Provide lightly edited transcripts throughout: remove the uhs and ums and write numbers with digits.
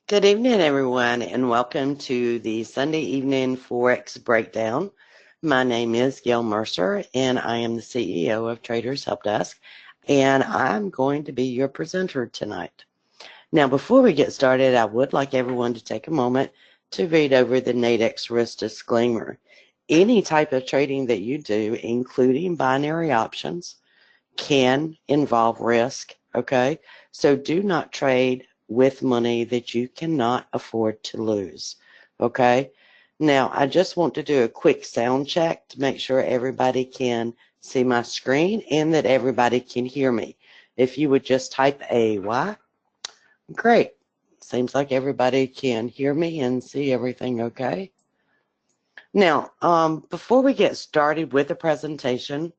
Good evening, everyone, and welcome to the Sunday evening Forex breakdown. My name is Gail Mercer, and I am the CEO of Traders Help Desk, and I'm going to be your presenter tonight. Now, before we get started, I would like everyone to take a moment to read over the Nadex risk disclaimer. Any type of trading that you do, including binary options, can involve risk, okay? So do not trade with money that you cannot afford to lose, okay? Now, I just want to do a quick sound check to make sure everybody can see my screen and that everybody can hear me. If you would just type AY, great. Seems like everybody can hear me and see everything okay. Now, before we get started with the presentation,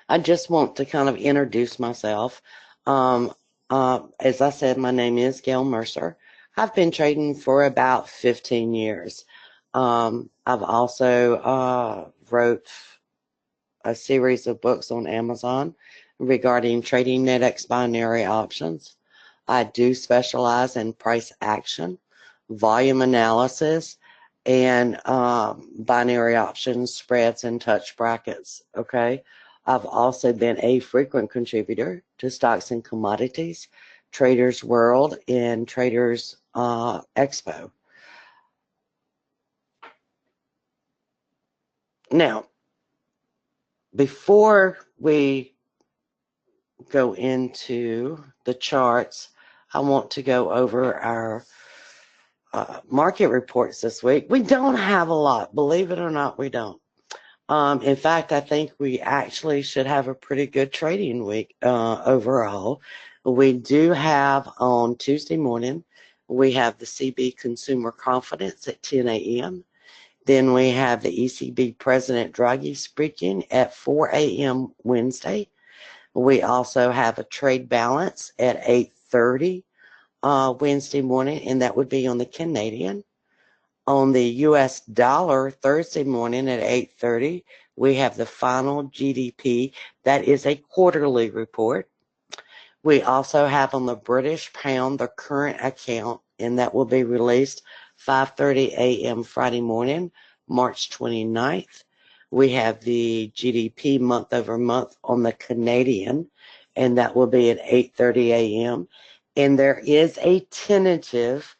I just want to kind of introduce myself. Um, as I said, my name is Gail Mercer. I've been trading for about 15 years. I've also wrote a series of books on Amazon regarding trading Nadex binary options. I do specialize in price action, volume analysis, and binary options, spreads, and touch brackets, okay? I've also been a frequent contributor to Stocks and Commodities, Traders World, and Traders Expo. Now, before we go into the charts, I want to go over our market reports this week. We don't have a lot. Believe it or not, we don't. In fact, I think we actually should have a pretty good trading week overall. We do have on Tuesday morning, we have the CB Consumer Confidence at 10 a.m. Then we have the ECB President Draghi speaking at 4 a.m. Wednesday. We also have a trade balance at 8:30 Wednesday morning, and that would be on the Canadian. On the U.S. dollar Thursday morning at 8:30, we have the final GDP. That is a quarterly report. We also have on the British pound the current account, and that will be released 5:30 a.m. Friday morning, March 29th. We have the GDP month over month on the Canadian, and that will be at 8:30 a.m. And there is a tentative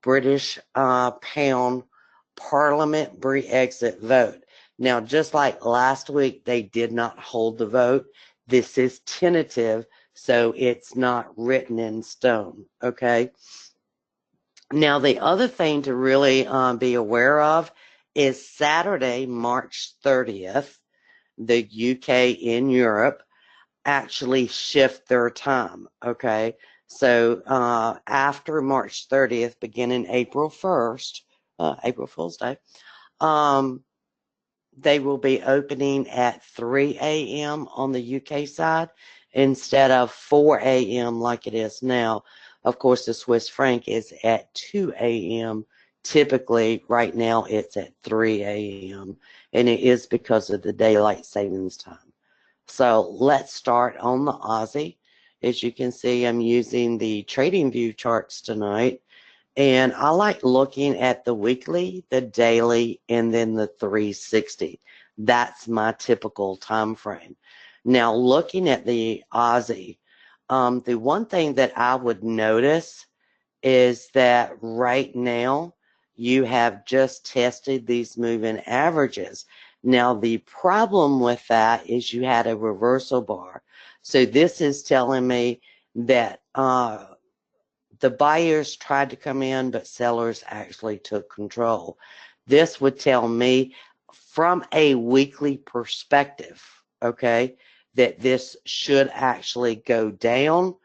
British pound Parliament Brexit vote. Now, just like last week, they did not hold the vote. This is tentative, so it's not written in stone, okay? Now, the other thing to really be aware of is Saturday, March 30th, the UK in Europe actually shift their time, okay? So after March 30th, beginning April 1st, April Fool's Day, they will be opening at 3 a.m. on the UK side instead of 4 a.m. like it is now. Of course, the Swiss franc is at 2 a.m. Typically, right now, it's at 3 a.m., and it is because of the daylight savings time. So let's start on the Aussie. As you can see, I'm using the TradingView charts tonight, and I like looking at the weekly, the daily, and then the 360. That's my typical time frame. Now, looking at the Aussie, the one thing that I would notice is that right now you have just tested these moving averages. Now, the problem with that is you had a reversal bar. So this is telling me that the buyers tried to come in, but sellers actually took control. This would tell me from a weekly perspective, okay, that this should actually go down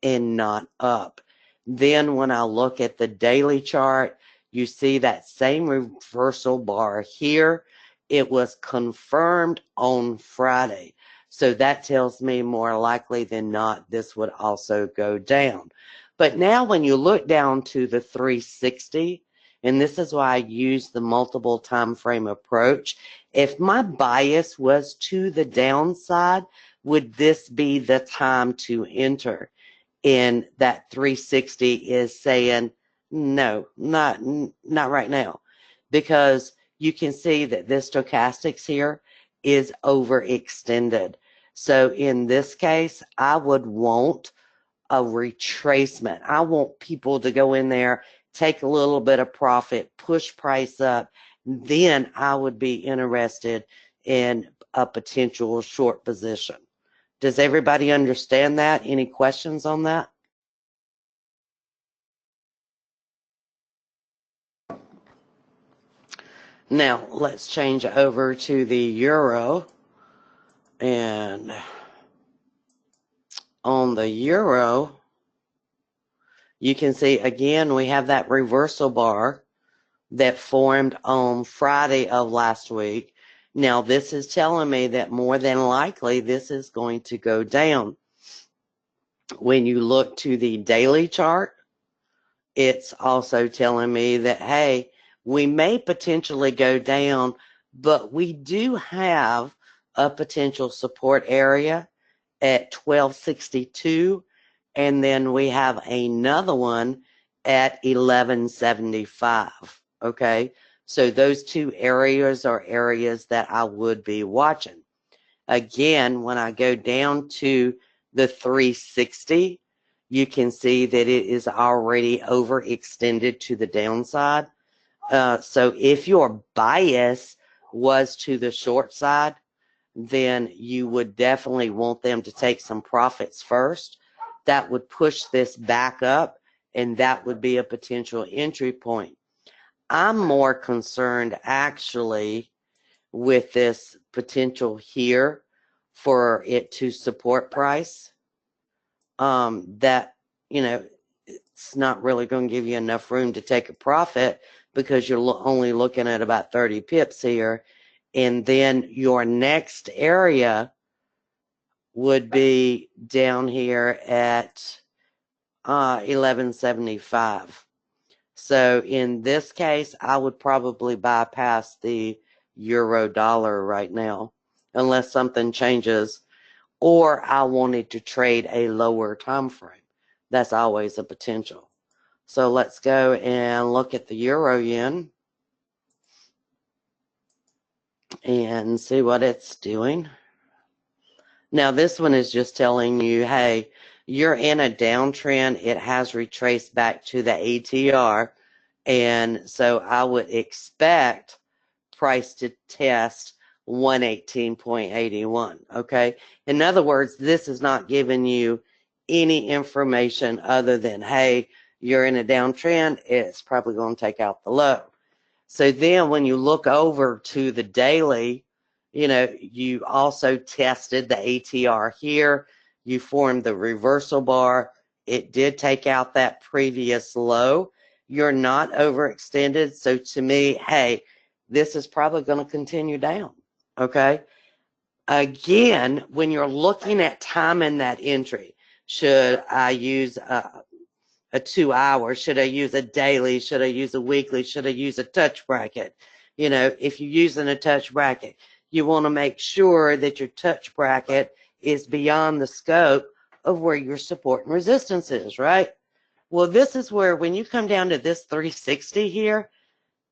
and not up. Then when I look at the daily chart, you see that same reversal bar here. It was confirmed on Friday. So that tells me more likely than not, this would also go down. But now when you look down to the 360, and this is why I use the multiple time frame approach, if my bias was to the downside, would this be the time to enter? And that 360 is saying, No, not right now, because you can see that this stochastics here is overextended. So in this case, I would want a retracement. I want people to go in there, take a little bit of profit, push price up. Then I would be interested in a potential short position. Does everybody understand that? Any questions on that? Now let's change over to the euro. And on the euro, you can see again we have that reversal bar that formed on Friday of last week. Now this is telling me that more than likely this is going to go down. When you look to the daily chart, it's also telling me that, hey, we may potentially go down, but we do have a potential support area at 1262, and then we have another one at 1175. Okay, so those two areas are areas that I would be watching. Again, when I go down to the 360, you can see that it is already overextended to the downside. So if your bias was to the short side, then you would definitely want them to take some profits first. That would push this back up, and that would be a potential entry point. I'm more concerned actually with this potential here for it to support price. That, you know, it's not really going to give you enough room to take a profit because you're only looking at about 30 pips here. And then your next area would be down here at 1175. So in this case, I would probably bypass the euro dollar right now, unless something changes, or I wanted to trade a lower time frame. That's always a potential. So let's go and look at the euro yen and see what it's doing. Now this one is just telling you, hey, you're in a downtrend. It has retraced back to the ATR. And so I would expect price to test 118.81. Okay. In other words, this is not giving you any information other than, hey, you're in a downtrend. It's probably going to take out the low. So then when you look over to the daily, you know, you also tested the ATR here. You formed the reversal bar. It did take out that previous low. You're not overextended. So to me, hey, this is probably going to continue down. Okay. Again, when you're looking at time in that entry, should I use a 2 hour? Should I use a daily? Should I use a weekly? Should I use a touch bracket? You know, if you're using a touch bracket, you want to make sure that your touch bracket is beyond the scope of where your support and resistance is, right? Well, this is where when you come down to this 360 here,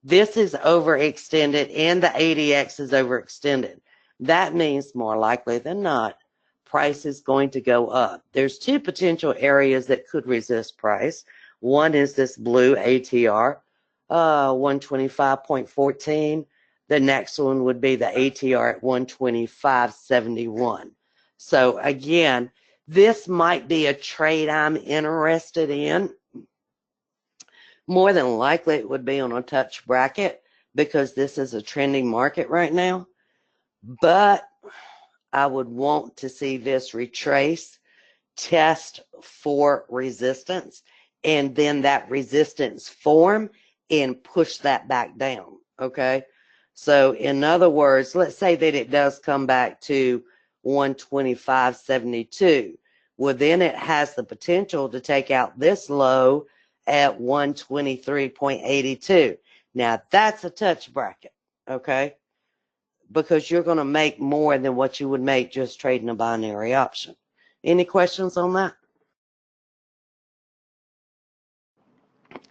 this is overextended and the ADX is overextended. That means more likely than not, price is going to go up. There's two potential areas that could resist price. One is this blue ATR, 125.14. The next one would be the ATR at 125.71. So again, this might be a trade I'm interested in. More than likely it would be on a touch bracket because this is a trending market right now. But I would want to see this retrace, test for resistance, and then that resistance form and push that back down. Okay. So in other words, let's say that it does come back to 125.72. Well, then it has the potential to take out this low at 123.82. Now that's a touch bracket. Okay. Because you're going to make more than what you would make just trading a binary option. Any questions on that?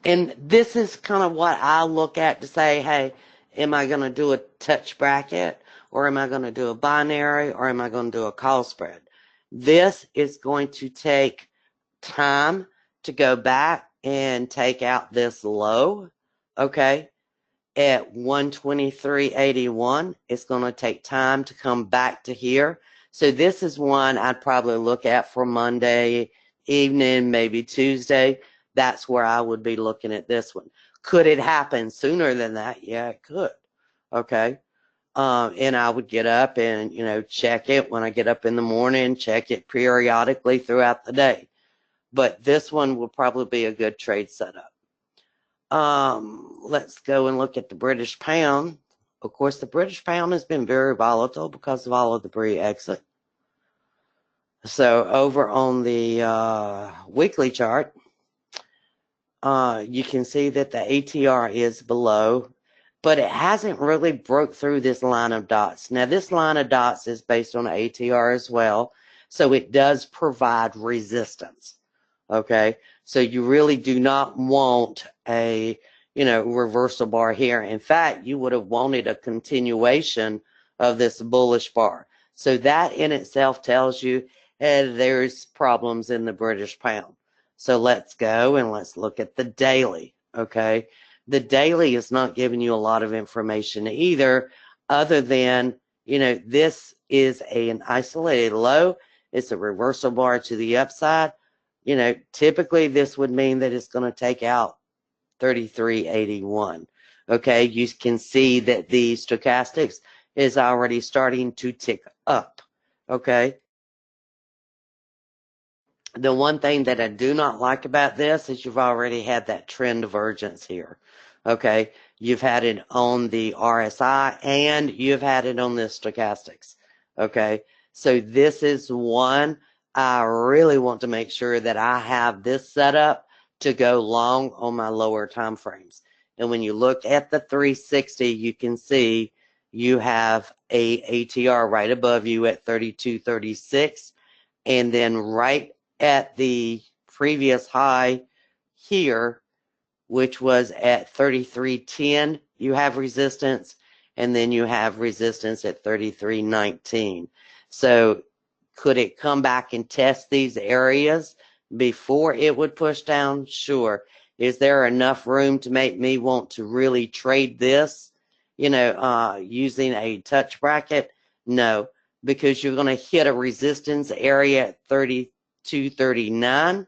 And this is kind of what I look at to say, hey, am I going to do a touch bracket, or am I going to do a binary, or am I going to do a call spread? This is going to take time to go back and take out this low, okay, at 123.81. It's going to take time to come back to here. So this is one I'd probably look at for Monday evening, maybe Tuesday. That's where I would be looking at this one. Could it happen sooner than that? Yeah, it could. Okay. And I would get up and, check it when I get up in the morning, check it periodically throughout the day. But this one will probably be a good trade setup. Let's go and look at the British pound. Of course, the British pound has been very volatile because of all of the pre-exit. So over on the weekly chart, you can see that the ATR is below, but it hasn't really broke through this line of dots. Now, this line of dots is based on ATR as well, so it does provide resistance. Okay, so you really do not want a reversal bar here. In fact, you would have wanted a continuation of this bullish bar. So that in itself tells you there's problems in the British pound. So let's go and let's look at the daily. Okay, the daily is not giving you a lot of information either, other than this is an isolated low. It's a reversal bar to the upside. Typically this would mean that it's going to take out 33.81. Okay, you can see that the stochastics is already starting to tick up. Okay. The one thing that I do not like about this is you've already had that trend divergence here. Okay, you've had it on the RSI and you've had it on the stochastics. Okay, so this is one I really want to make sure that I have this set up to go long on my lower time frames. And when you look at the 360, you can see you have a ATR right above you at 32.36, and then right at the previous high here, which was at 33.10, you have resistance, and then you have resistance at 33.19. So could it come back and test these areas before it would push down? Sure. Is there enough room to make me want to really trade this, using a touch bracket? No, because you're going to hit a resistance area at 32.39.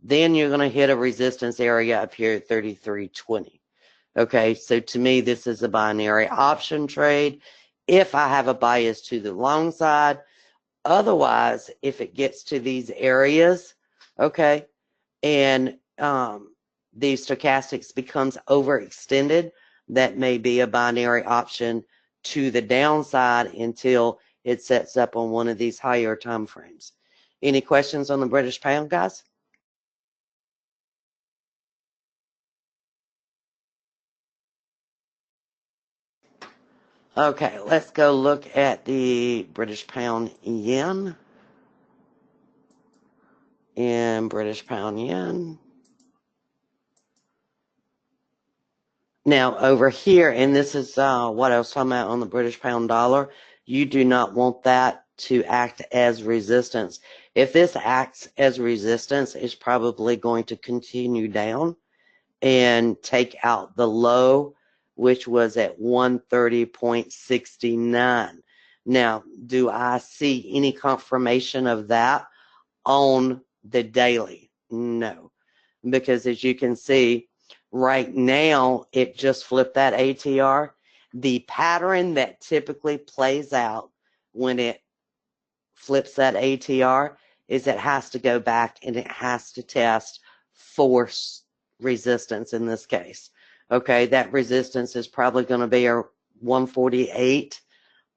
Then you're going to hit a resistance area up here at 33.20. Okay, so to me, this is a binary option trade if I have a bias to the long side. Otherwise, if it gets to these areas, okay, and the stochastics becomes overextended, that may be a binary option to the downside until it sets up on one of these higher time frames. Any questions on the British pound, guys? Okay, let's go look at the British pound yen and British pound yen. Now over here, and this is what I was talking about on the British pound dollar, you do not want that to act as resistance. If this acts as resistance, it's probably going to continue down and take out the low, which was at 130.69. Now, do I see any confirmation of that on the daily? No, because as you can see, right now, it just flipped that ATR. The pattern that typically plays out when it flips that ATR is it has to go back and it has to test force resistance in this case. Okay, that resistance is probably going to be a 148.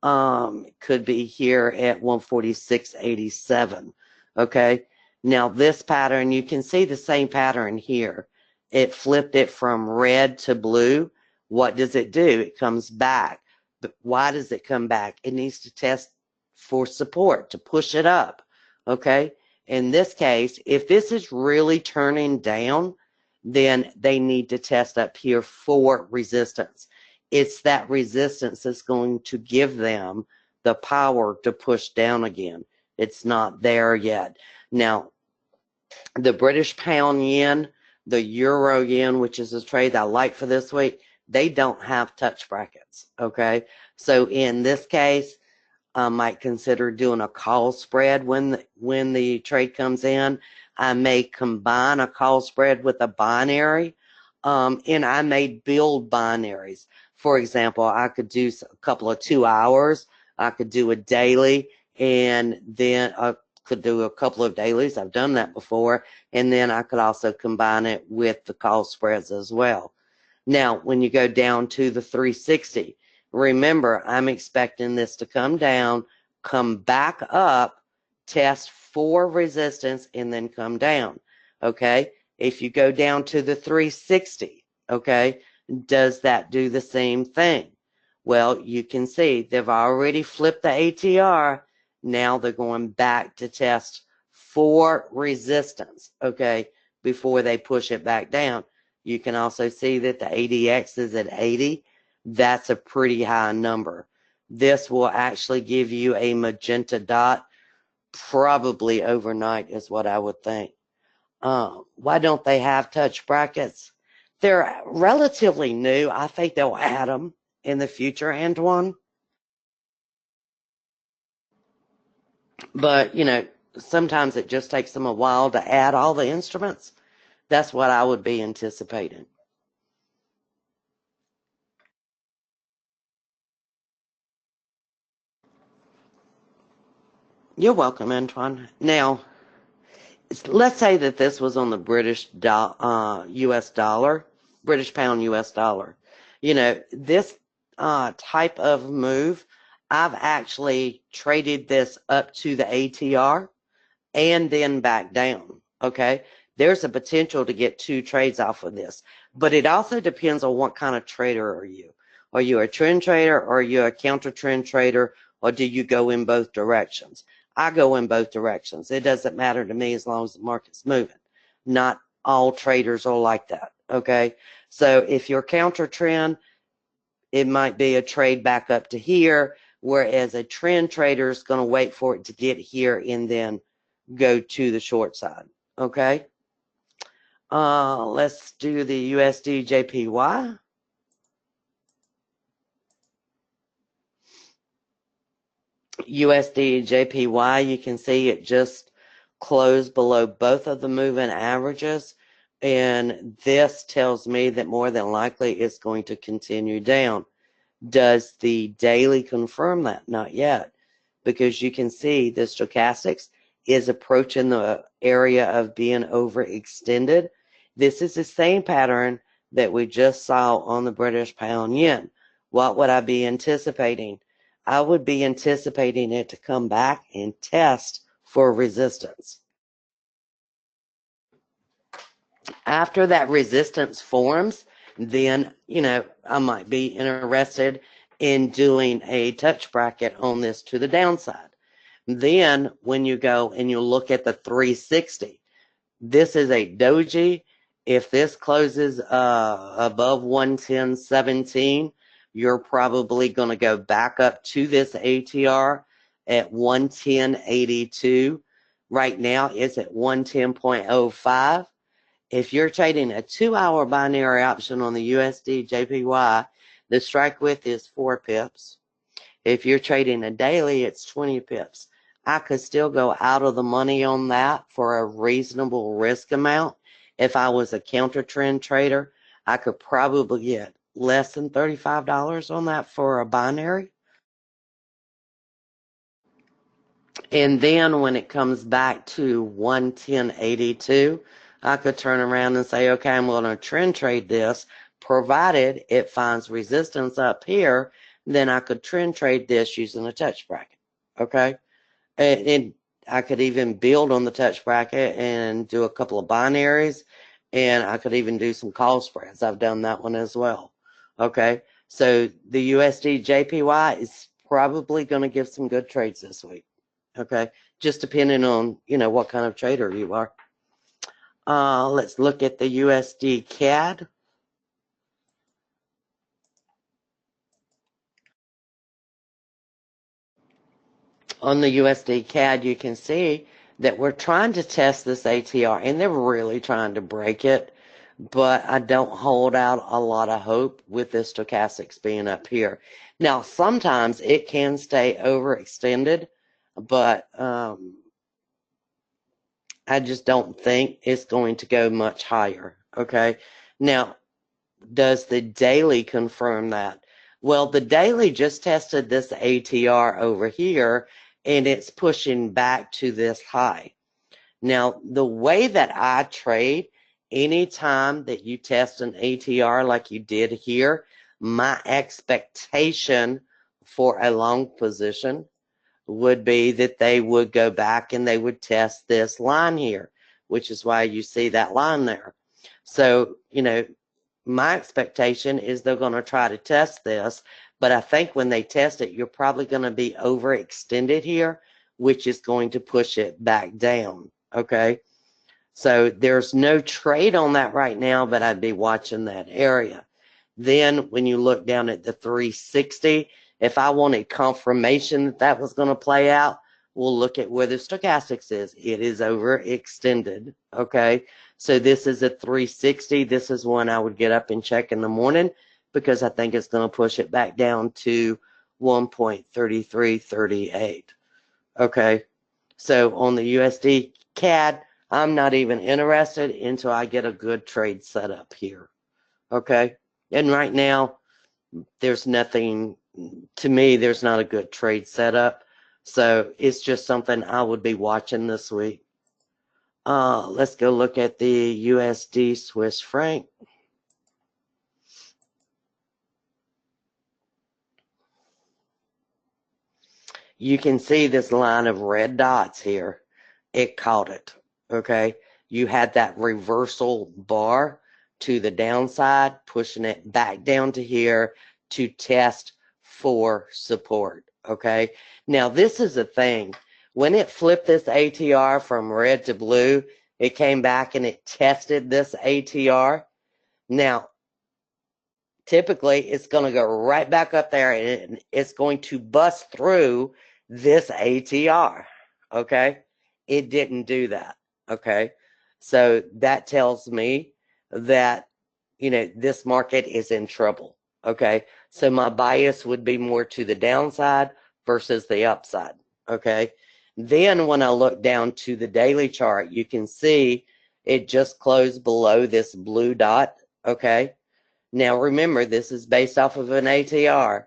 Could be here at 146.87. Okay, now this pattern, you can see the same pattern here. It flipped it from red to blue. What does it do? It comes back. But why does it come back? It needs to test for support to push it up. Okay, in this case, if this is really turning down, then they need to test up here for resistance. It's that resistance that's going to give them the power to push down again. It's not there yet. Now, the British pound yen, the euro yen, which is a trade I like for this week, they don't have touch brackets, okay? So in this case, I might consider doing a call spread when the trade comes in. I may combine a call spread with a binary, and I may build binaries. For example, I could do a couple of 2 hours. I could do a daily, and then I could do a couple of dailies. I've done that before, and then I could also combine it with the call spreads as well. Now, when you go down to the 360, remember, I'm expecting this to come down, come back up, test for resistance, and then come down, okay? If you go down to the 360, okay, does that do the same thing? Well, you can see they've already flipped the ATR. Now they're going back to test for resistance, okay, before they push it back down. You can also see that the ADX is at 80. That's a pretty high number. This will actually give you a magenta dot probably overnight is what I would think. Why don't they have touch brackets? They're relatively new. I think they'll add them in the future, Antoine. But, you know, sometimes it just takes them a while to add all the instruments. That's what I would be anticipating. You're welcome, Antoine. Now, let's say that this was on the US dollar, British pound US dollar. You know, this type of move, I've actually traded this up to the ATR and then back down. Okay. There's a potential to get 2 trades off of this, but it also depends on what kind of trader are you. Are you a trend trader, or are you a counter trend trader, or do you go in both directions? I go in both directions. It doesn't matter to me as long as the market's moving. Not all traders are like that. Okay. So if you're counter trend, it might be a trade back up to here, whereas a trend trader is going to wait for it to get here and then go to the short side. Okay. Let's do the USD JPY. USD JPY, you can see it just closed below both of the moving averages, and this tells me that more than likely it's going to continue down. Does the daily confirm that? Not yet, because you can see the stochastics is approaching the area of being overextended. This is the same pattern that we just saw on the British pound yen. What would I be anticipating? I would be anticipating it to come back and test for resistance. After that resistance forms, then, you know, I might be interested in doing a touch bracket on this to the downside. Then when you go and you look at the 360, this is a doji. If this closes above 110.17, you're probably going to go back up to this ATR at 110.82. Right now it's at 110.05. If you're trading a 2-hour binary option on the USD JPY, the strike width is 4 pips. If you're trading a daily, it's 20 pips. I could still go out of the money on that for a reasonable risk amount. If I was a counter trend trader, I could probably get less than $35 on that for a binary. And then when it comes back to 110.82, I could turn around and say, okay, I'm going to trend trade this, provided it finds resistance up here, then I could trend trade this using a touch bracket. Okay. And I could even build on the touch bracket and do a couple of binaries, and I could even do some call spreads. I've done that one as well. Okay. So the USD JPY is probably going to give some good trades this week. Okay, just depending on, you know, what kind of trader you are. Let's look at the USD CAD. On the USD CAD, you can see that we're trying to test this ATR, and they're really trying to break it, but I don't hold out a lot of hope with this stochastics being up here. Now, sometimes it can stay overextended, but I just don't think it's going to go much higher, okay? Now, does the daily confirm that? Well, the daily just tested this ATR over here, and it's pushing back to this high. Now, the way that I trade, anytime that you test an ATR like you did here, my expectation for a long position would be that they would go back and they would test this line here, which is why you see that line there. So, you know, my expectation is they're going to try to test this, but I think when they test it, you're probably going to be overextended here, which is going to push it back down. Okay. So there's no trade on that right now, but I'd be watching that area. Then when you look down at the 360, if I wanted confirmation that that was going to play out, we'll look at where the stochastics is. It is overextended. Okay. So this is a 360. This is one I would get up and check in the morning because I think it's going to push it back down to 1.3338. Okay. So on the USD CAD, I'm not even interested until I get a good trade set up here. Okay. And right now, there's nothing, to me, there's not a good trade setup. So it's just something I would be watching this week. Let's go look at the USD Swiss franc. You can see this line of red dots here. It caught it, okay? You had that reversal bar to the downside, pushing it back down to here to test for support, okay? Now, this is a thing. When it flipped this ATR from red to blue, it came back and it tested this ATR. Now, typically it's going to go right back up there and it's going to bust through this ATR. Okay. It didn't do that. Okay. So that tells me that, you know, this market is in trouble. Okay. So my bias would be more to the downside versus the upside. Okay. Then when I look down to the daily chart, you can see it just closed below this blue dot. Okay. Now remember, this is based off of an ATR,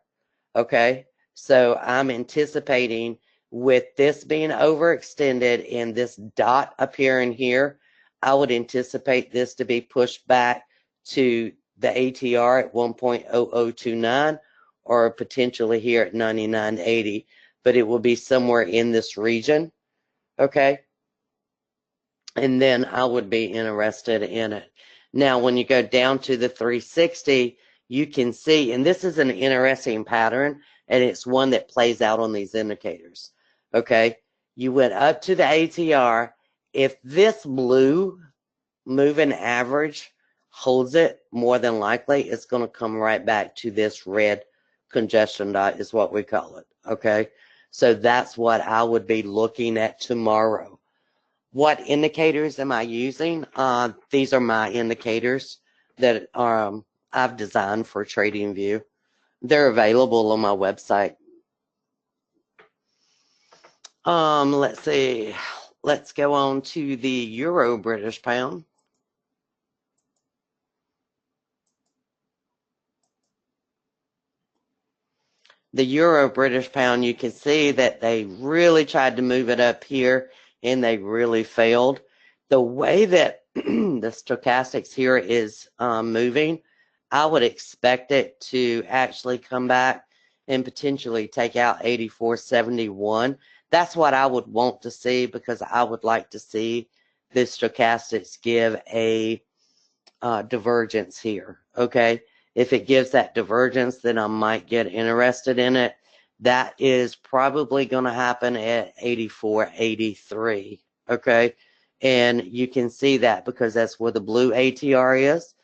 okay? So I'm anticipating with this being overextended and this dot appearing here, I would anticipate this to be pushed back to the ATR at 1.0029 or potentially here at 99.80, but it will be somewhere in this region, okay? And then I would be interested in it. Now, when you go down to the 360, you can see, and this is an interesting pattern, and it's one that plays out on these indicators. Okay, you went up to the ATR. If this blue moving average holds it, more than likely it's going to come right back to this red congestion dot, is what we call it. Okay, so that's what I would be looking at tomorrow. What indicators am I using? These are my indicators that I've designed for TradingView. They're available on my website. Let's see. Let's go on to the Euro British Pound. The Euro British Pound, you can see that they really tried to move it up here and they really failed. The way that the stochastics here is moving, I would expect it to actually come back and potentially take out 84.71. That's what I would want to see because I would like to see the stochastics give a divergence here, okay? If it gives that divergence, then I might get interested in it. That is probably going to happen at 84.83, okay? And you can see that because that's where the blue ATR is.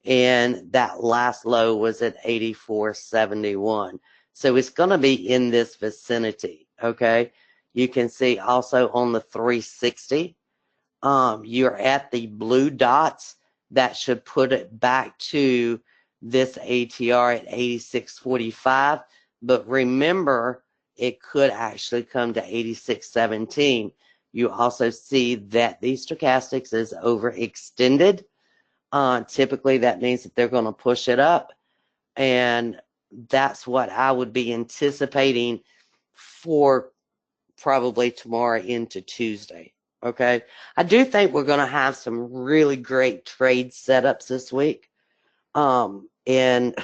And that last low was at 84.71. So it's going to be in this vicinity, okay? You can see also on the 360, you're at the blue dots. That should put it back to this ATR at 86.45. But remember, it could actually come to 86.17. You also see that the stochastics is overextended. Typically, that means that they're going to push it up. And that's what I would be anticipating for probably tomorrow into Tuesday. Okay. I do think we're going to have some really great trade setups this week. And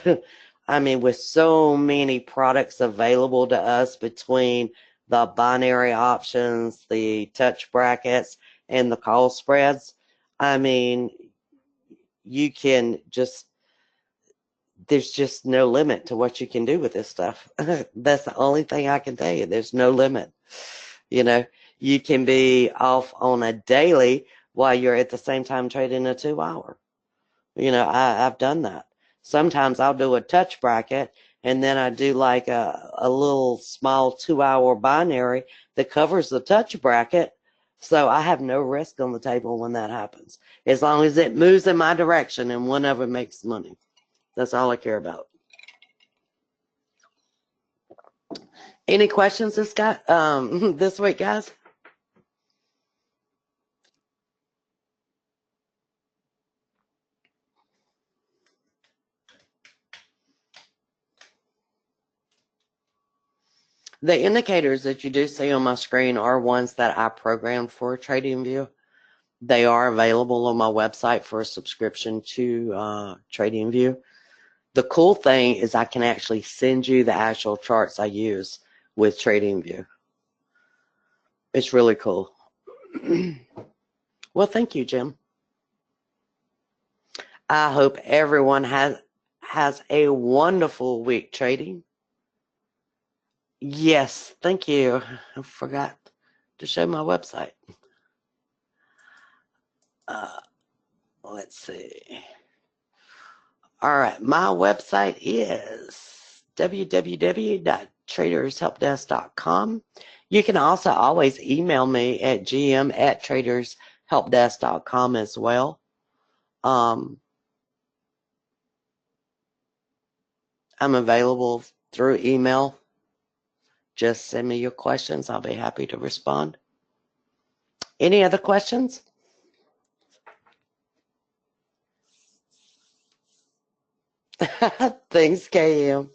I mean, with so many products available to us between the binary options, the touch brackets, and the call spreads, I mean, you can just, there's just no limit to what you can do with this stuff. That's the only thing I can tell you. There's no limit. You know, you can be off on a daily while you're at the same time trading a 2 hour. You know, I've done that. Sometimes I'll do a touch bracket and then I do like a little small 2 hour binary that covers the touch bracket. So I have no risk on the table when that happens. As long as it moves in my direction and one of it makes money. That's all I care about. Any questions this week, guys? The indicators that you do see on my screen are ones that I programmed for TradingView. They are available on my website for a subscription to TradingView. The cool thing is I can actually send you the actual charts I use with TradingView. It's really cool. Well, thank you, Jim. I hope everyone has a wonderful week trading. Yes, thank you. I forgot to show my website. Let's see. All right, my website is www.tradershelpdesk.com. You can also always email me at gm@tradershelpdesk.com as well. I'm available through email. Just send me your questions. I'll be happy to respond. Any other questions? Thanks, KM.